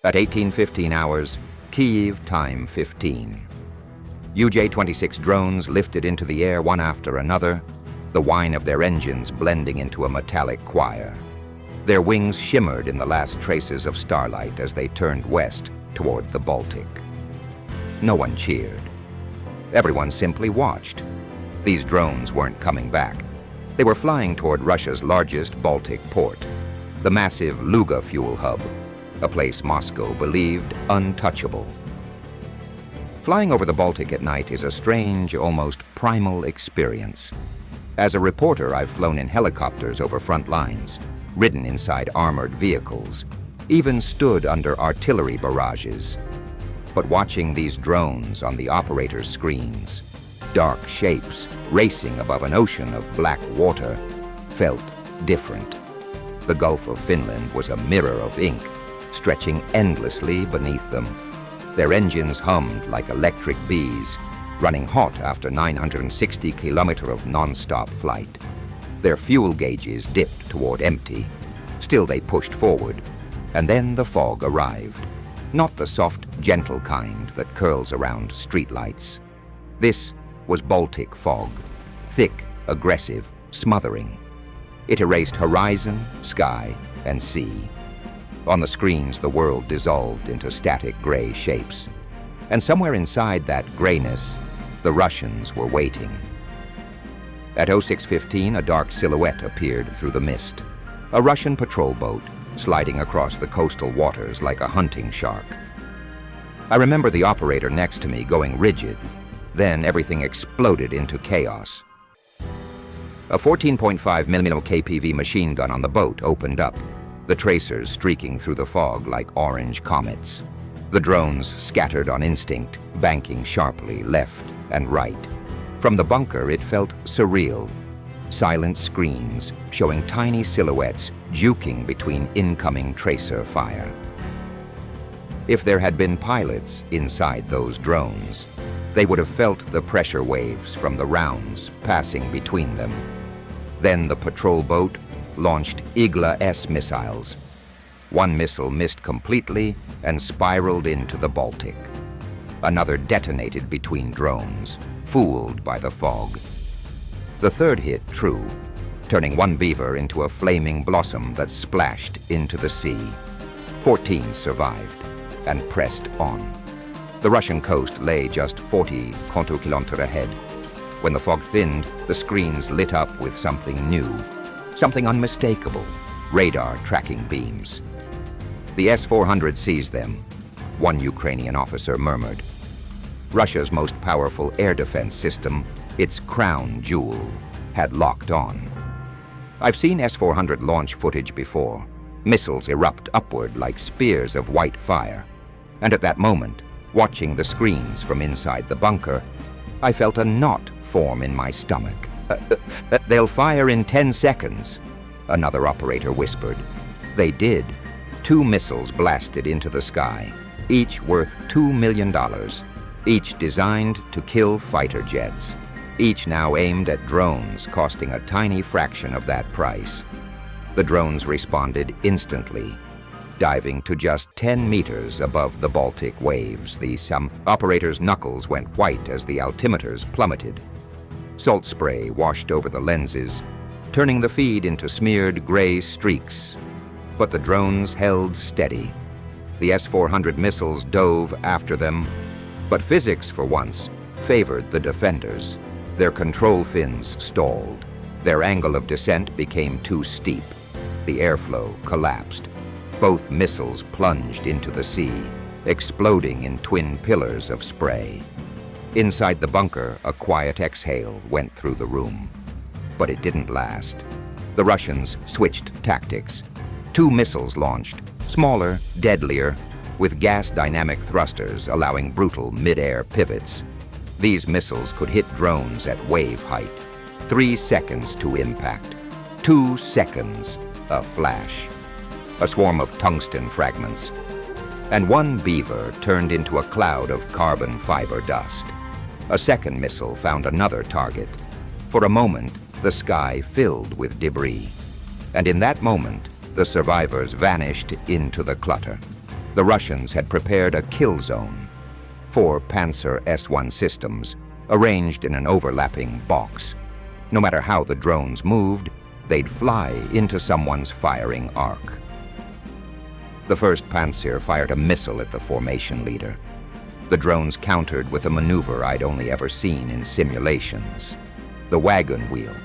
At 18:15 hours, Kyiv time 15. UJ-26 drones lifted into the air one after another, the whine of their engines blending into a metallic choir. Their wings shimmered in the last traces of starlight as they turned west toward the Baltic. No one cheered. Everyone simply watched. These drones weren't coming back. They were flying toward Russia's largest Baltic port, the massive Luga fuel hub, a place Moscow believed untouchable. Flying over the Baltic at night is a strange, almost primal experience. As a reporter, I've flown in helicopters over front lines, ridden inside armored vehicles, even stood under artillery barrages. But watching these drones on the operator's screens, dark shapes racing above an ocean of black water, felt different. The Gulf of Finland was a mirror of ink, stretching endlessly beneath them. Their engines hummed like electric bees, running hot after 960 kilometers of non-stop flight. Their fuel gauges dipped toward empty. Still they pushed forward, and then the fog arrived. Not the soft, gentle kind that curls around streetlights. This was Baltic fog, thick, aggressive, smothering. It erased horizon, sky, and sea. On the screens, the world dissolved into static gray shapes. And somewhere inside that grayness, the Russians were waiting. At 06:15, a dark silhouette appeared through the mist. A Russian patrol boat, sliding across the coastal waters like a hunting shark. I remember the operator next to me going rigid. Then everything exploded into chaos. A 14.5mm KPV machine gun on the boat opened up, the tracers streaking through the fog like orange comets. The drones scattered on instinct, banking sharply left and right. From the bunker, it felt surreal. Silent screens showing tiny silhouettes juking between incoming tracer fire. If there had been pilots inside those drones, they would have felt the pressure waves from the rounds passing between them. Then the patrol boat launched Igla-S missiles. One missile missed completely and spiraled into the Baltic. Another detonated between drones, fooled by the fog. The third hit true, turning one beaver into a flaming blossom that splashed into the sea. 14 survived and pressed on. The Russian coast lay just 40 kilometers ahead. When the fog thinned, the screens lit up with something new, something unmistakable, radar tracking beams. The S-400 seized them, one Ukrainian officer murmured. Russia's most powerful air defense system, its crown jewel, had locked on. I've seen S-400 launch footage before. Missiles erupt upward like spears of white fire. And at that moment, watching the screens from inside the bunker, I felt a knot form in my stomach. They'll fire in 10 seconds, another operator whispered. They did. 2 missiles blasted into the sky, each worth $2 million, each designed to kill fighter jets, each now aimed at drones costing a tiny fraction of that price. The drones responded instantly, diving to just 10 meters above the Baltic waves. The operator's knuckles went white as the altimeters plummeted. Salt spray washed over the lenses, turning the feed into smeared gray streaks. But the drones held steady. The S-400 missiles dove after them, but physics, for once, favored the defenders. Their control fins stalled. Their angle of descent became too steep. The airflow collapsed. Both missiles plunged into the sea, exploding in twin pillars of spray. Inside the bunker, a quiet exhale went through the room. But it didn't last. The Russians switched tactics. 2 missiles launched, smaller, deadlier, with gas dynamic thrusters allowing brutal mid-air pivots. These missiles could hit drones at wave height. 3 seconds to impact. 2 seconds, a flash. A swarm of tungsten fragments. And one beaver turned into a cloud of carbon fiber dust. A second missile found another target. For a moment, the sky filled with debris. And in that moment, the survivors vanished into the clutter. The Russians had prepared a kill zone, 4 Panzer S-1 systems arranged in an overlapping box. No matter how the drones moved, they'd fly into someone's firing arc. The first Panzer fired a missile at the formation leader. The drones countered with a maneuver I'd only ever seen in simulations. The wagon wheel,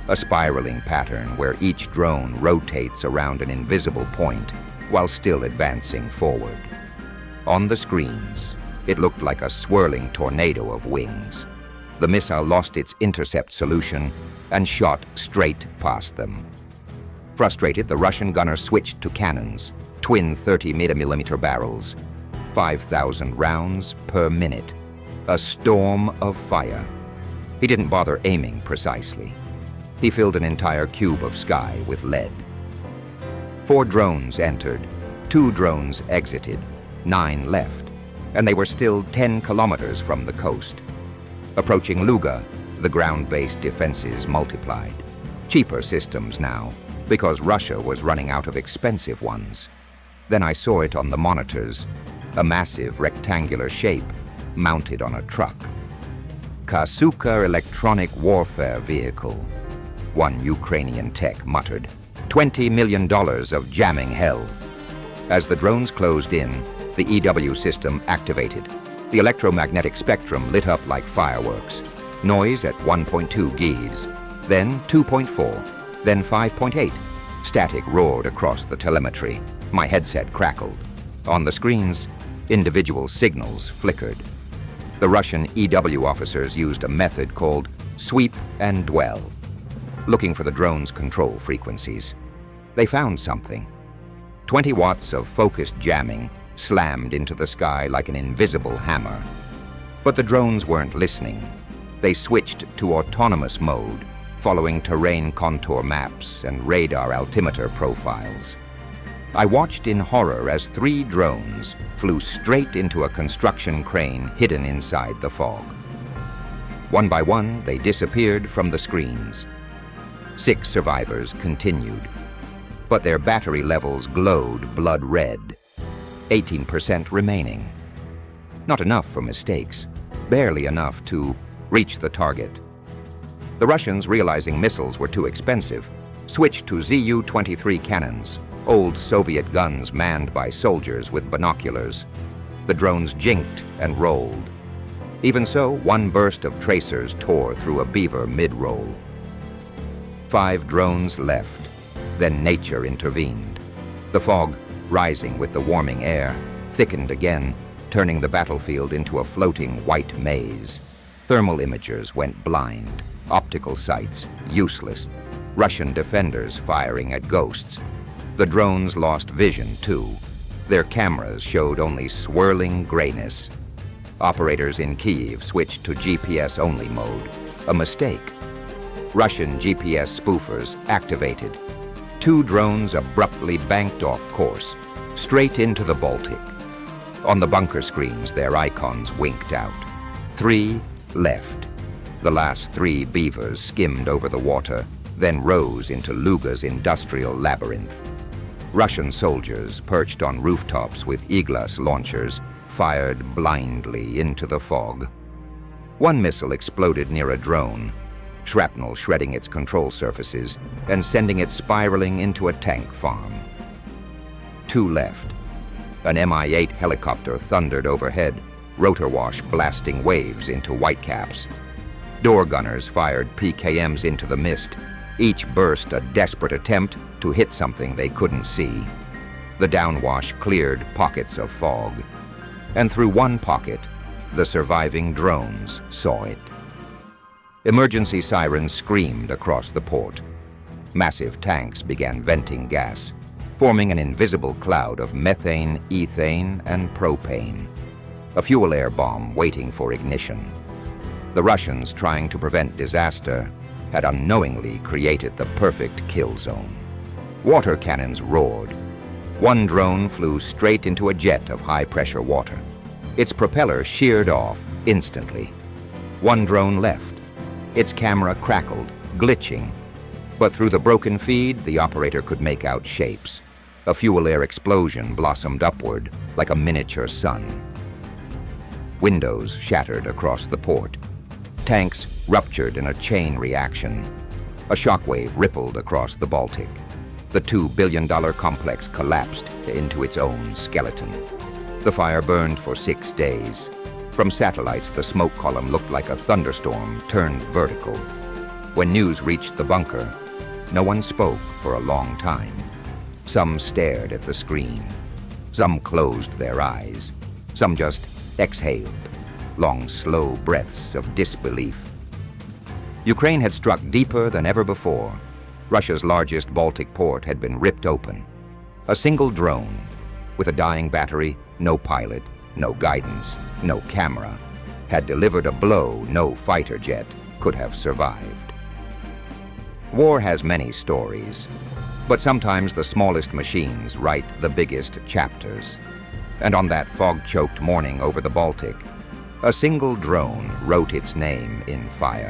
a spiraling pattern where each drone rotates around an invisible point while still advancing forward. On the screens, it looked like a swirling tornado of wings. The missile lost its intercept solution and shot straight past them. Frustrated, the Russian gunner switched to cannons, twin 30mm barrels, 5,000 rounds per minute, a storm of fire. He didn't bother aiming precisely. He filled an entire cube of sky with lead. 4 drones entered, 2 drones exited, 9 left, and they were still 10 kilometers from the coast. Approaching Luga, the ground-based defenses multiplied. Cheaper systems now, because Russia was running out of expensive ones. Then I saw it on the monitors, a massive rectangular shape mounted on a truck. Kasuka electronic warfare vehicle, one Ukrainian tech muttered. $20 million of jamming hell. As the drones closed in, the EW system activated. The electromagnetic spectrum lit up like fireworks. Noise at 1.2 Gs, then 2.4, then 5.8. Static roared across the telemetry. My headset crackled. On the screens, individual signals flickered. The Russian EW officers used a method called sweep and dwell, looking for the drone's control frequencies. They found something. 20 watts of focused jamming slammed into the sky like an invisible hammer. But the drones weren't listening. They switched to autonomous mode, following terrain contour maps and radar altimeter profiles. I watched in horror as 3 drones flew straight into a construction crane hidden inside the fog. One by one, they disappeared from the screens. 6 survivors continued, but their battery levels glowed blood red. 18% remaining. Not enough for mistakes, barely enough to reach the target. The Russians, realizing missiles were too expensive, switched to Zu-23 cannons, old Soviet guns manned by soldiers with binoculars. The drones jinked and rolled. Even so, one burst of tracers tore through a Beaver mid-roll. 5 drones left. Then nature intervened. The fog, rising with the warming air, thickened again, turning the battlefield into a floating white maze. Thermal imagers went blind. Optical sights, useless. Russian defenders firing at ghosts. The drones lost vision, too. Their cameras showed only swirling grayness. Operators in Kyiv switched to GPS-only mode. A mistake. Russian GPS spoofers activated. 2 drones abruptly banked off course, straight into the Baltic. On the bunker screens, their icons winked out. 3 left. The last 3 Beavers skimmed over the water, then rose into Luga's industrial labyrinth. Russian soldiers, perched on rooftops with Iglas launchers, fired blindly into the fog. One missile exploded near a drone, shrapnel shredding its control surfaces and sending it spiraling into a tank farm. 2 left. An Mi-8 helicopter thundered overhead, rotor wash blasting waves into whitecaps. Door gunners fired PKMs into the mist, each burst a desperate attempt to hit something they couldn't see. The downwash cleared pockets of fog, and through one pocket, the surviving drones saw it. Emergency sirens screamed across the port. Massive tanks began venting gas, forming an invisible cloud of methane, ethane, and propane. A fuel air bomb waiting for ignition. The Russians, trying to prevent disaster, had unknowingly created the perfect kill zone. Water cannons roared. One drone flew straight into a jet of high-pressure water. Its propeller sheared off instantly. One drone left. Its camera crackled, glitching, but through the broken feed, the operator could make out shapes. A fuel-air explosion blossomed upward like a miniature sun. Windows shattered across the port. Tanks ruptured in a chain reaction. A shockwave rippled across the Baltic. The $2 billion complex collapsed into its own skeleton. The fire burned for 6 days. From satellites, the smoke column looked like a thunderstorm turned vertical. When news reached the bunker, no one spoke for a long time. Some stared at the screen. Some closed their eyes. Some just exhaled, long, slow breaths of disbelief. Ukraine had struck deeper than ever before. Russia's largest Baltic port had been ripped open. A single drone, with a dying battery, no pilot, no guidance, no camera, had delivered a blow no fighter jet could have survived. War has many stories, but sometimes the smallest machines write the biggest chapters. And on that fog-choked morning over the Baltic, a single drone wrote its name in fire.